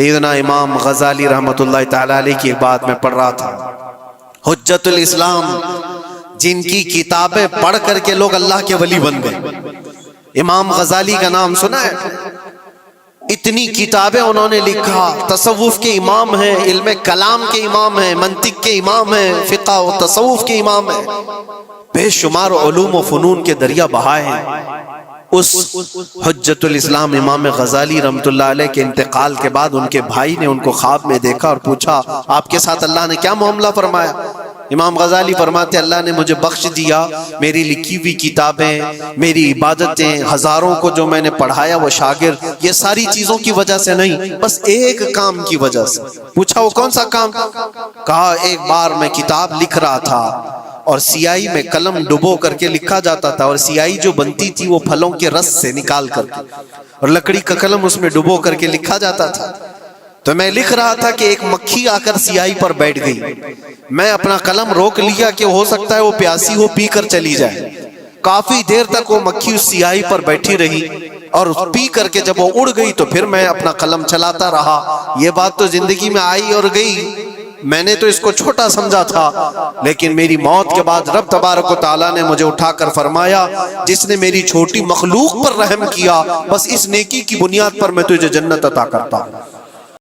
سیدنا امام غزالی رحمۃ اللہ تعالی علیہ کی ایک بات میں پڑھ رہا تھا، حجت الاسلام جن کی کتابیں پڑھ کر کے لوگ اللہ کے ولی بن گئے۔ امام غزالی کا نام سنا ہے؟ اتنی کتابیں انہوں نے لکھا، تصوف کے امام ہیں، علم کلام کے امام ہیں، منطق کے امام ہیں، فقہ و تصوف کے امام ہیں، بے شمار علوم و فنون کے دریا بہائے ہیں۔ اس حجت الاسلام امام غزالی رحمۃ اللہ علیہ کے انتقال کے بعد ان کے بھائی نے ان کو خواب میں دیکھا اور پوچھا آپ کے ساتھ اللہ نے کیا معاملہ فرمایا؟ امام غزالی فرماتے اللہ نے مجھے بخش دیا، میری لکھی ہوئی کتابیں، میری عبادتیں، ہزاروں کو جو میں نے پڑھایا وہ شاگرد، یہ ساری چیزوں کی وجہ سے نہیں، بس ایک کام کی وجہ سے۔ پوچھا وہ کون سا کام؟ کہا ایک بار میں کتاب لکھ رہا تھا اور سیاہی میں قلم ڈبو کر کے لکھا جاتا تھا، اور سیاہی جو بنتی تھی وہ پھلوں کے رس سے نکال کر کے، اور لکڑی کا قلم اس میں ڈبو کر کے لکھا جاتا تھا۔ تو میں لکھ رہا تھا کہ ایک مکھی آ کر سیاہی پر بیٹھ گئی، میں اپنا قلم روک لیا کہ ہو سکتا ہے وہ پیاسی ہو، پی کر چلی جائے۔ کافی دیر تک وہ مکھی اس سیاہی پر بیٹھی رہی، اور پی کر کے جب وہ اڑ گئی تو پھر میں اپنا قلم چلاتا رہا۔ یہ بات تو زندگی میں آئی اور گئی، میں نے تو اس کو چھوٹا سمجھا تھا، لیکن میری موت کے بعد رب تبارک و تعالیٰ نے مجھے اٹھا کر فرمایا جس نے میری چھوٹی مخلوق پر رحم کیا، بس اس نیکی کی بنیاد پر میں تجھے جنت عطا کرتا ہوں۔